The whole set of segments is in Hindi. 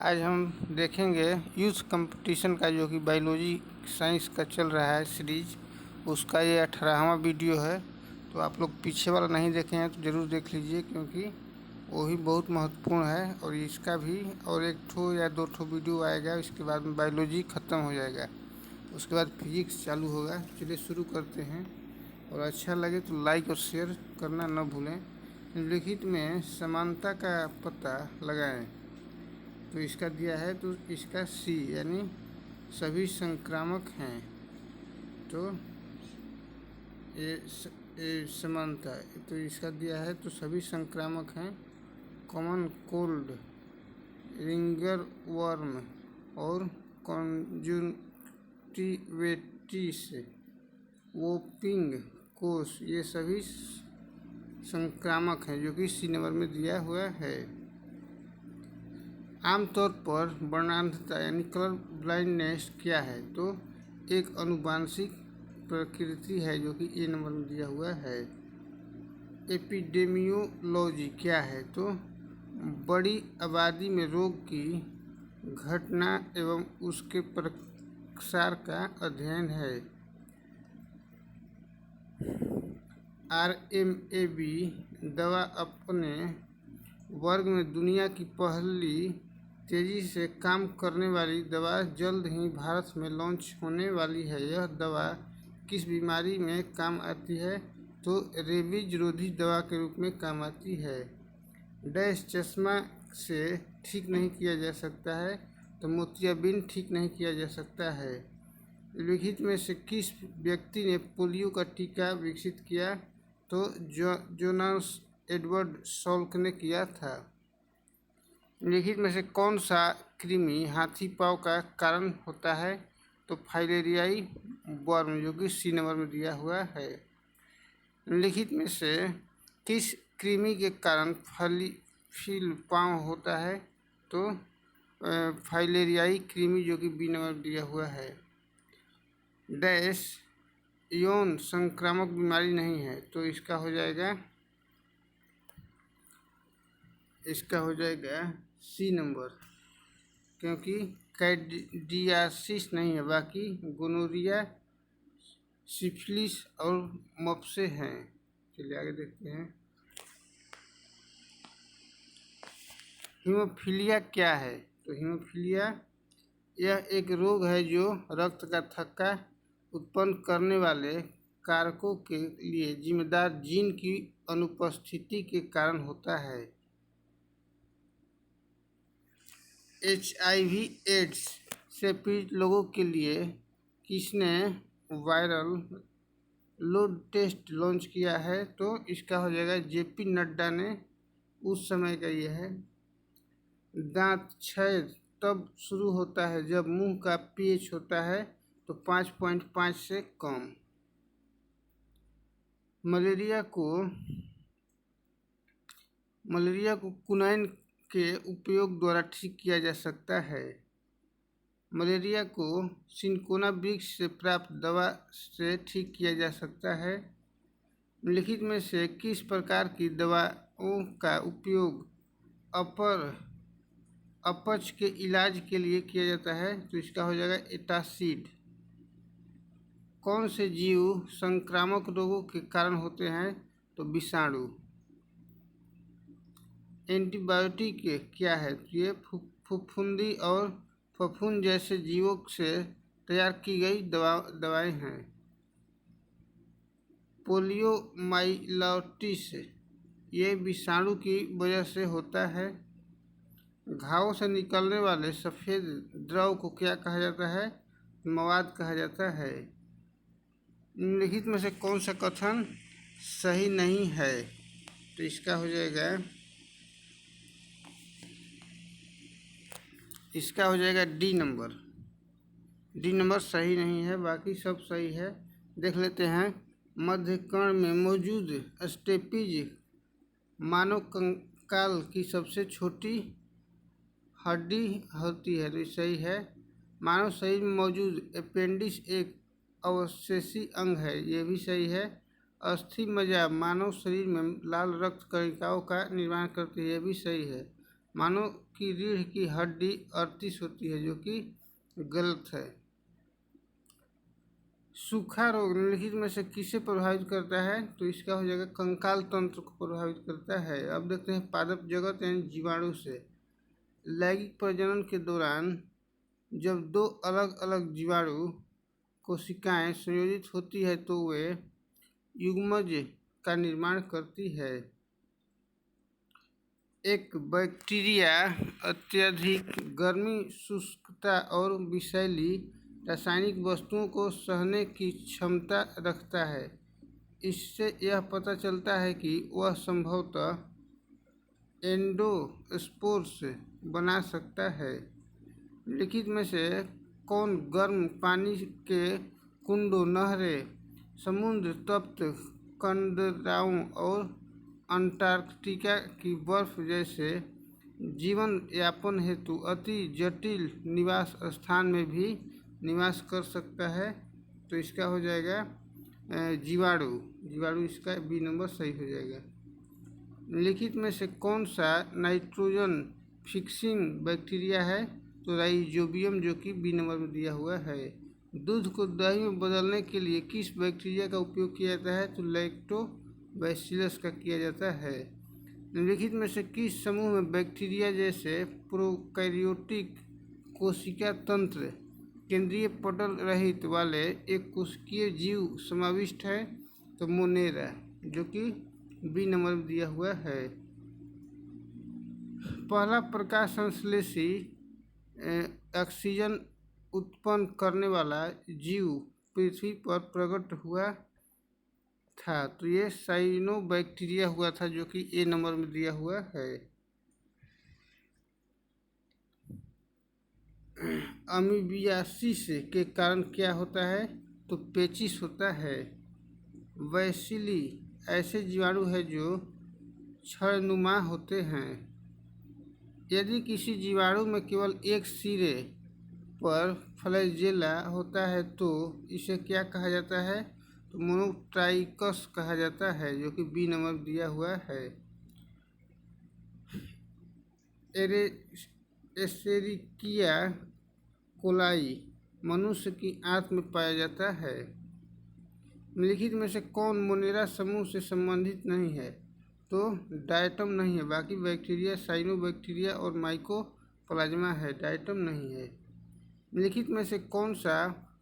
आज हम देखेंगे यूथ कंपटीशन का, जो कि बायोलॉजी साइंस का चल रहा है सीरीज। उसका ये 18वां वीडियो है। तो आप लोग पीछे वाला नहीं देखे हैं तो ज़रूर देख लीजिए, क्योंकि वो ही बहुत महत्वपूर्ण है। और इसका भी और एक ठो या दो ठो वीडियो आएगा, इसके बाद में बायोलॉजी ख़त्म हो जाएगा, उसके बाद फिजिक्स चालू होगा। चलिए शुरू करते हैं। और अच्छा लगे तो लाइक और शेयर करना न भूलें। निम्नलिखित में समानता का पता लगाएं। तो इसका दिया है, तो इसका सी यानी सभी संक्रामक हैं। तो ये समानता, तो इसका दिया है तो सभी संक्रामक हैं। कॉमन कोल्ड, रिंगर वर्म और कॉन्जुंक्टिविटिस, वोपिंग कोष, ये सभी संक्रामक हैं, जो कि सी नंबर में दिया हुआ है। आमतौर पर वर्णांधता यानी कलर ब्लाइंडनेस क्या है? तो एक अनुवांशिक प्रकृति है, जो कि ए नंबर में दिया हुआ है। एपिडेमियोलॉजी क्या है? तो बड़ी आबादी में रोग की घटना एवं उसके प्रसार का अध्ययन है। RMAB दवा अपने वर्ग में दुनिया की पहली तेजी से काम करने वाली दवा जल्द ही भारत में लॉन्च होने वाली है। यह दवा किस बीमारी में काम आती है? तो रेबीज रोधी दवा के रूप में काम आती है। डैश चश्मा से ठीक नहीं किया जा सकता है, तो मोतियाबिंद ठीक नहीं किया जा सकता है। लिखित में से किस व्यक्ति ने पोलियो का टीका विकसित किया? तो जोनास एडवर्ड सॉल्क ने किया था। लिखित में से कौन सा कृमि हाथी पाँव का कारण होता है? तो फाइलेरियाई वर्म, जो कि सी नंबर में दिया हुआ है। लिखित में से किस कृमि के कारण फील पाँव होता है? तो फाइलेरियाई कृमि, जो कि बी नंबर में दिया हुआ है। डैश यौन संक्रामक बीमारी नहीं है, तो इसका हो जाएगा सी नंबर, क्योंकि कैडियासिस नहीं है, बाकी गोनोरिया, सिफिलिस और मप्से हैं। चलिए आगे देखते हैं। हीमोफीलिया क्या है? तो हीमोफीलिया यह एक रोग है जो रक्त का थक्का उत्पन्न करने वाले कारकों के लिए जिम्मेदार जीन की अनुपस्थिति के कारण होता है। HIV एड्स से पीड़ित लोगों के लिए किसने वायरल लोड टेस्ट लॉन्च किया है? तो इसका हो जाएगा JP नड्डा ने। उस समय का ये है। दांत क्षय तब शुरू होता है जब मुंह का pH होता है तो 5.5 से कम। मलेरिया को कुनैन के उपयोग द्वारा ठीक किया जा सकता है। मलेरिया को सिनकोना वृक्ष से प्राप्त दवा से ठीक किया जा सकता है। लिखित में से किस प्रकार की दवाओं का उपयोग अपच के इलाज के लिए किया जाता है? तो इसका हो जाएगा एटासिड। कौन से जीव संक्रामक रोगों के कारण होते हैं? तो विषाणु। एंटीबायोटिक क्या है? तो ये फफूंदी और फफूंद जैसे जीवों से तैयार की गई दवाएं हैं। पोलियोमाइलाइटिस ये विषाणु की वजह से होता है। घावों से निकलने वाले सफ़ेद द्रव को क्या कहा जाता है? मवाद कहा जाता है। निम्नलिखित में से कौन सा कथन सही नहीं है? तो इसका हो जाएगा डी नंबर। डी नंबर सही नहीं है, बाकी सब सही है। देख लेते हैं। मध्य कर्ण में मौजूद स्टेपीज मानव कंकाल की सबसे छोटी हड्डी होती है, तो सही है। मानव शरीर में मौजूद अपेंडिक्स एक अवशेषी अंग है, ये भी सही है। अस्थि मज्जा मानव शरीर में लाल रक्त कणिकाओं का निर्माण करती है, ये भी सही है। मानो कि रीढ़ की हड्डी 38 होती है, जो कि गलत है। सूखा रोग निम्नलिखित में से किसे प्रभावित करता है? तो इसका हो जाएगा कंकाल तंत्र को प्रभावित करता है। अब देखते हैं पादप जगत यानी जीवाणु से। लैंगिक प्रजनन के दौरान जब दो अलग अलग जीवाणु कोशिकाएं संयोजित होती है तो वे युग्मज का निर्माण करती है। एक बैक्टीरिया अत्यधिक गर्मी, शुष्कता और विषैली रासायनिक वस्तुओं को सहने की क्षमता रखता है। इससे यह पता चलता है कि वह संभवतः एंडोस्पोर्स बना सकता है। लिखित में से कौन गर्म पानी के कुंडों, नहरें, समुद्र, तप्त कंदराओं और अंटार्कटिका की बर्फ जैसे जीवन यापन हेतु अति जटिल निवास स्थान में भी निवास कर सकता है? तो इसका हो जाएगा जीवाणु। जीवाणु इसका बी नंबर सही हो जाएगा। लिखित में से कौन सा नाइट्रोजन फिक्सिंग बैक्टीरिया है? तो राइजोबियम, जो कि बी नंबर में दिया हुआ है। दूध को दही में बदलने के लिए किस बैक्टीरिया का उपयोग किया जाता है? तो लैक्टोबैसिलस का किया जाता है। निम्नलिखित में से किस समूह में बैक्टीरिया जैसे प्रोकैरियोटिक कोशिका तंत्र केंद्रीय पटल रहित वाले एक कोशिकीय जीव समाविष्ट है? तो मोनेरा, जो कि बी नंबर में दिया हुआ है। पहला प्रकाश संश्लेषी ऑक्सीजन उत्पन्न करने वाला जीव पृथ्वी पर प्रकट हुआ था, तो ये साइनोबैक्टीरिया हुआ था, जो कि ए नंबर में दिया हुआ है। अमीबियासिस के कारण क्या होता है? तो पेचिश होता है। वैसिली ऐसे जीवाणु है जो छड़नुमा होते हैं। यदि किसी जीवाणु में केवल एक सिरे पर फ्लैजेला होता है तो इसे क्या कहा जाता है? तो मोनोट्राइकस कहा जाता है, जो कि बी नंबर दिया हुआ है। एसेरिकिया कोलाई मनुष्य की आंत में पाया जाता है। निम्नलिखित में से कौन मोनेरा समूह से संबंधित नहीं है? तो डायटम नहीं है, बाकी बैक्टीरिया साइनोबैक्टीरिया और माइकोप्लाज्मा है, डायटम नहीं है। निम्नलिखित में से कौन सा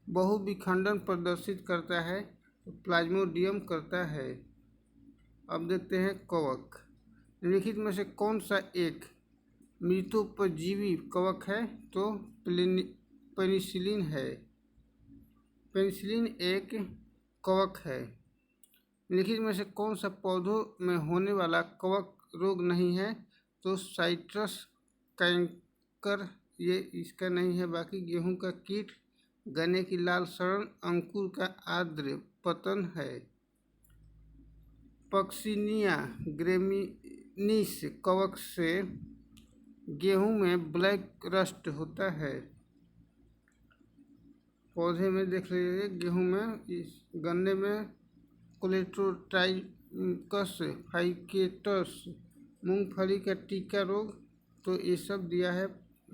बहुविखंडन प्रदर्शित करता है? तो प्लाज्मोडियम करता है। अब देखते हैं कवक। निम्नलिखित में से कौन सा एक मृतोपजीवी कवक है? तो पेनिसिलिन है। पेनिसिलिन एक कवक है। निम्नलिखित में से कौन सा पौधों में होने वाला कवक रोग नहीं है? तो साइट्रस कैंकर, ये इसका नहीं है। बाकी गेहूं का कीट, गन्ने की लाल सड़न, अंकुर का आर्द्र पतन है। पक्सिनिया ग्रेमिनिस कवक से गेहूं में ब्लैक रस्ट होता है। पौधे में देख लीजिए, गेहूं में, इस गन्ने में कोलेट्रोट्राइकस फाइकेटस, मूंगफली का टीका रोग, तो ये सब दिया है।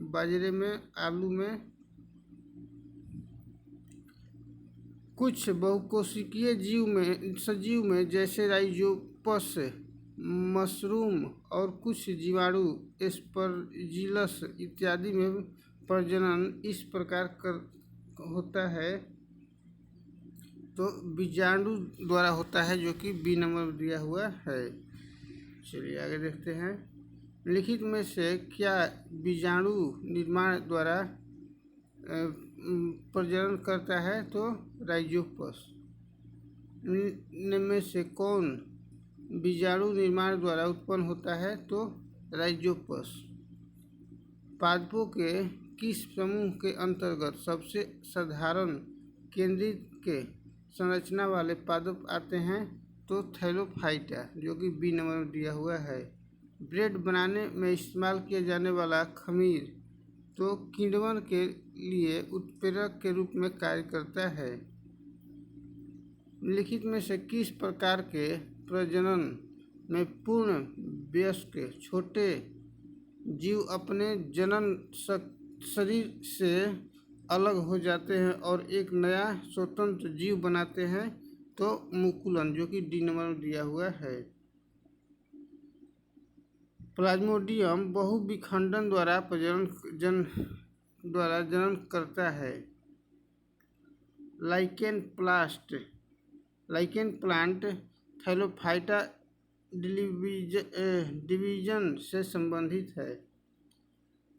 बाजरे में, आलू में। कुछ बहुकोशिकीय सजीव में जैसे राइजोपस, मशरूम और कुछ जीवाणु एस्परजिलस इत्यादि में प्रजनन इस प्रकार होता है, तो बीजाणु द्वारा होता है, जो कि बी नंबर दिया हुआ है। चलिए आगे देखते हैं। लिखित में से क्या बीजाणु निर्माण द्वारा प्रजनन करता है? तो राइजोपस। में से कौन बीजाणु निर्माण द्वारा उत्पन्न होता है? तो राइजोपस। पादपों के किस समूह के अंतर्गत सबसे साधारण केंद्रित के संरचना वाले पादप आते हैं? तो थैलोफाइटा, जो कि बी नंबर में दिया हुआ है। ब्रेड बनाने में इस्तेमाल किया जाने वाला खमीर तो किण्वन के लिए उत्प्रेरक के रूप में कार्य करता है। लिखित में से किस प्रकार के प्रजनन में पूर्ण वयस्क छोटे जीव अपने जनन शरीर से अलग हो जाते हैं और एक नया स्वतंत्र जीव बनाते हैं तो मुकुलन, जो कि डी नंबर में दिया हुआ है। प्लाज्मोडियम बहुविखंडन द्वारा जनन करता है। लाइकेन प्लांट थैलोफाइटा डिवीजन से संबंधित है।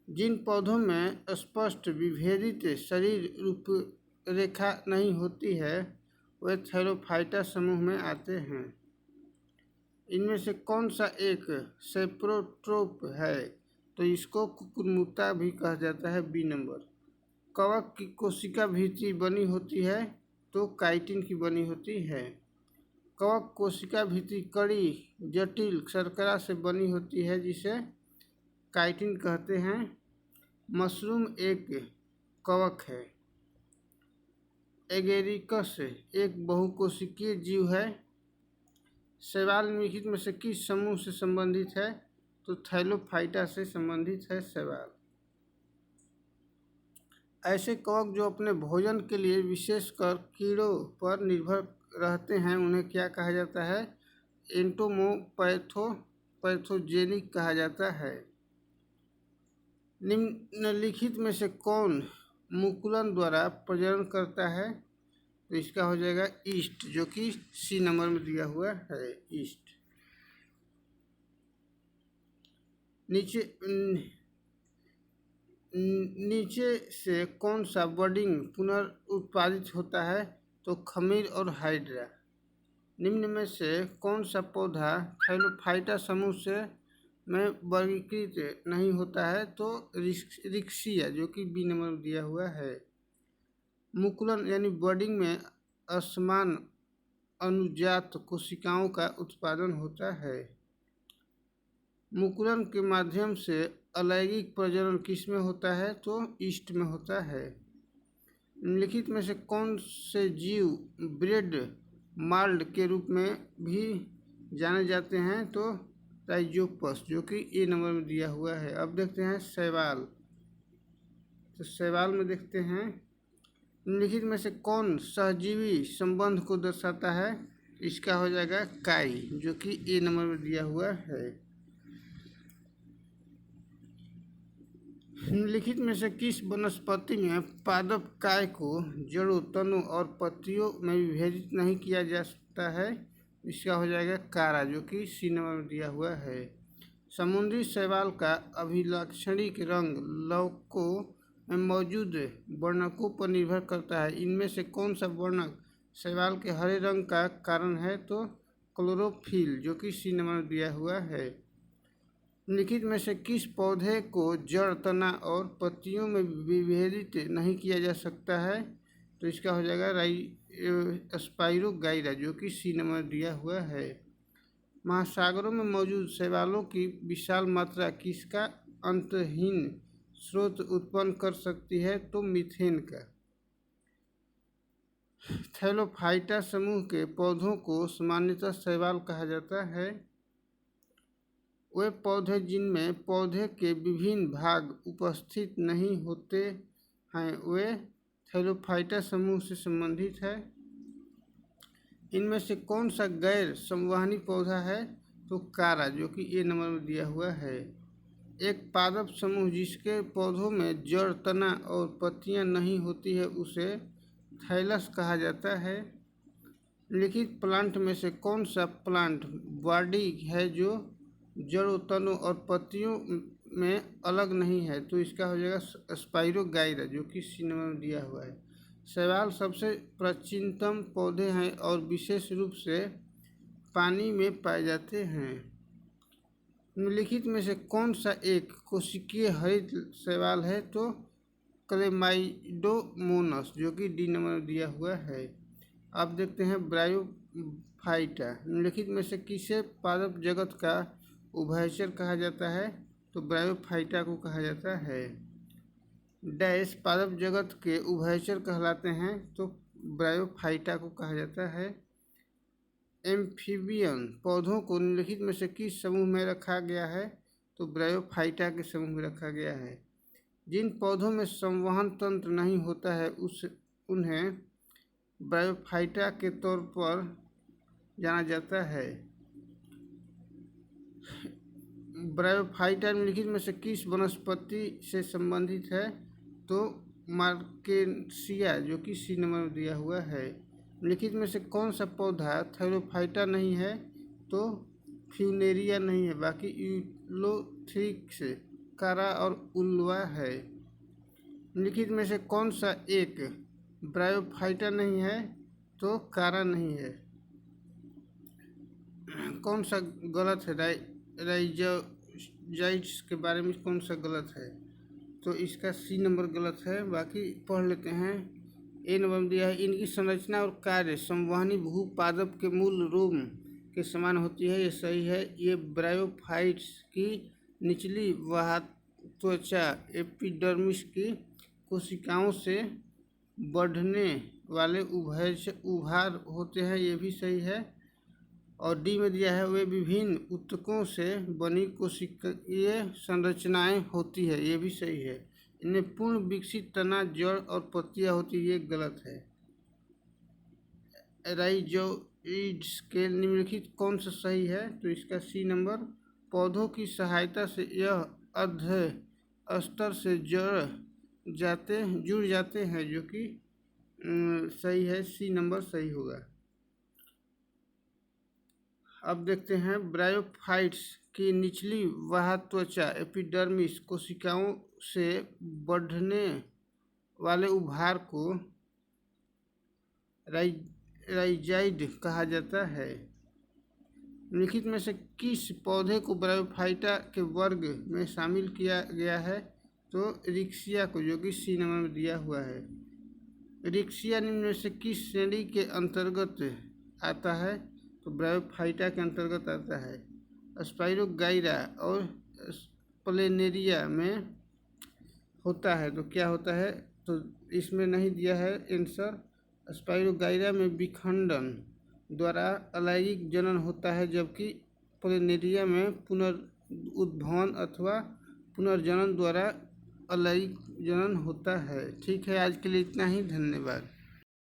जिन पौधों में स्पष्ट विभेदित शरीर रूपरेखा नहीं होती है वे थैलोफाइटा समूह में आते हैं। इनमें से कौन सा एक सेप्रोट्रोप है? तो इसको कुकुरमुत्ता भी कहा जाता है, बी नंबर। कवक की कोशिका भित्ति बनी होती है तो काइटिन की बनी होती है। कवक कोशिका भित्ति कड़ी जटिल शर्करा से बनी होती है जिसे काइटिन कहते हैं। मशरूम एक कवक है। एगेरिकस एक बहुकोशिकीय जीव है। शैवाल निम्नलिखित में से किस समूह से संबंधित है? तो थैलोफाइटा से संबंधित है शैवाल। ऐसे कवक जो अपने भोजन के लिए विशेषकर कीड़ों पर निर्भर रहते हैं उन्हें क्या कहा जाता है? एंटोमोपैथोजेनिक कहा जाता है। निम्नलिखित में से कौन मुकुलन द्वारा प्रजनन करता है? तो इसका हो जाएगा ईस्ट, जो कि सी नंबर में दिया हुआ है, ईस्ट। नीचे से कौन सा बडिंग पुनरुत्पादित होता है? तो खमीर और हाइड्रा। निम्न में से कौन सा पौधा थैलोफाइटा समूह से में वर्गीकृत नहीं होता है? तो रिक्सिया, जो कि बी नंबर में दिया हुआ है। मुकुलन यानी बडिंग में असमान अनुजात कोशिकाओं का उत्पादन होता है। मुकुलन के माध्यम से अलैंगिक प्रजनन किस में होता है? तो ईस्ट में होता है। निम्नलिखित में से कौन से जीव ब्रेड माल्ड के रूप में भी जाने जाते हैं? तो राइजोपस, जो कि ए नंबर में दिया हुआ है। अब देखते हैं शैवाल। तो शैवाल में देखते हैं निम्नलिखित में से कौन सहजीवी संबंध को दर्शाता है? इसका हो जाएगा काई, जो कि ए नंबर में दिया हुआ है। निम्नलिखित में से किस वनस्पति में पादप काय को जड़ों, तनों और पत्तियों में विभेदित नहीं किया जा सकता है? इसका हो जाएगा कारा, जो कि सी नंबर में दिया हुआ है। समुद्री शैवाल का अभिलाक्षणिक रंग लवकों में मौजूद वर्णकों पर निर्भर करता है। इनमें से कौन सा वर्णक शैवाल के हरे रंग का कारण है? तो क्लोरोफिल, जो कि सी नंबर में दिया हुआ है। निम्नलिखित में से किस पौधे को जड़, तना और पत्तियों में विभेदित नहीं किया जा सकता है? तो इसका हो जाएगा स्पाइरोगाइरा, जो कि सी नंबर दिया हुआ है। महासागरों में मौजूद शैवालों की विशाल मात्रा किसका अंतहीन स्रोत उत्पन्न कर सकती है? तो मीथेन का। थैलोफाइटा समूह के पौधों को सामान्यतः शैवाल कहा जाता है। वे पौधे जिनमें पौधे के विभिन्न भाग उपस्थित नहीं होते हैं वे थैलोफाइटा समूह से संबंधित है। इनमें से कौन सा गैर संवहनी पौधा है? तो कारा, जो कि ए नंबर में दिया हुआ है। एक पादप समूह जिसके पौधों में जड़, तना और पत्तियां नहीं होती है उसे थैलस कहा जाता है। लिखित प्लांट में से कौन सा प्लांट बॉडी है जो जड़ों, तनों और पत्तियों में अलग नहीं है? तो इसका हो जाएगा स्पाइरोगाइरा, जो कि सी नंबर में दिया हुआ है। शैवाल सबसे प्राचीनतम पौधे हैं और विशेष रूप से पानी में पाए जाते हैं। निम्नलिखित में से कौन सा एक कोशिकीय हरित शैवाल है? तो क्लेमाइडोमोनस, जो कि डी नंबर में दिया हुआ है। अब देखते हैं ब्रायोफाइटा। निम्नलिखित में से किसे पादप जगत का उभयचर कहा जाता है? तो ब्रायोफाइटा को कहा जाता है। डैश पादप जगत के उभयचर कहलाते हैं तो ब्रायोफाइटा को कहा जाता है। एम्फीबियन पौधों को निम्नलिखित में से किस समूह में रखा गया है? तो ब्रायोफाइटा के समूह में रखा गया है। जिन पौधों में संवहन तंत्र नहीं होता है उन्हें ब्रायोफाइटा के तौर पर जाना जाता है। ब्रायोफाइटा निम्नलिखित में से किस वनस्पति से संबंधित है? तो मार्केसिया, जो कि सी नंबर में दिया हुआ है। निम्नलिखित में से कौन सा पौधा थैलोफाइटा नहीं है? तो फ्यूनेरिया नहीं है, बाकी यूलोथ्रिक्स, कारा और उल्वा है। निम्नलिखित में से कौन सा एक ब्रायोफाइटा नहीं है? तो कारा नहीं है। कौन सा गलत है? राइजोजाइट्स के बारे में कौन सा गलत है? तो इसका सी नंबर गलत है। बाकी पढ़ लेते हैं। ए नंबर में दिया है, इनकी संरचना और कार्य संवहनी भूपादप के मूल रोम के समान होती है। ये सही है। ये ब्रायोफाइट्स की निचली त्वचा एपिडर्मिस की कोशिकाओं से बढ़ने वाले उभार होते हैं। ये भी सही है। और डी में दिया है, वे विभिन्न ऊतकों से बनी कोशिकीय संरचनाएं होती है। ये भी सही है। इनमें पूर्ण विकसित तना, जड़ और पत्तियां होती है। ये गलत है। राइजोइड्स के निम्नलिखित कौन सा सही है? तो इसका सी नंबर। पौधों की सहायता से यह अर्ध स्तर से जुड़ जाते हैं, जो कि सही है। सी नंबर सही होगा। अब देखते हैं, ब्रायोफाइट्स की निचली त्वचा एपिडर्मिस कोशिकाओं से बढ़ने वाले उभार को राइजाइड कहा जाता है। निम्नलिखित में से किस पौधे को ब्रायोफाइटा के वर्ग में शामिल किया गया है? तो रिक्सिया को, जो कि सी नंबर में दिया हुआ है। रिक्सिया निम्न में से किस श्रेणी के अंतर्गत आता है? तो ब्रायोफाइटा के अंतर्गत आता है। स्पाइरोगाइरा और प्लेनेरिया में होता है। तो क्या होता है? तो इसमें नहीं दिया है आंसर। स्पाइरोगाइरा में विखंडन द्वारा अलैंगिक जनन होता है, जबकि प्लेनेरिया में पुनरुद्भवन अथवा पुनर्जनन द्वारा अलैंगिक जनन होता है। ठीक है, आज के लिए इतना ही। धन्यवाद।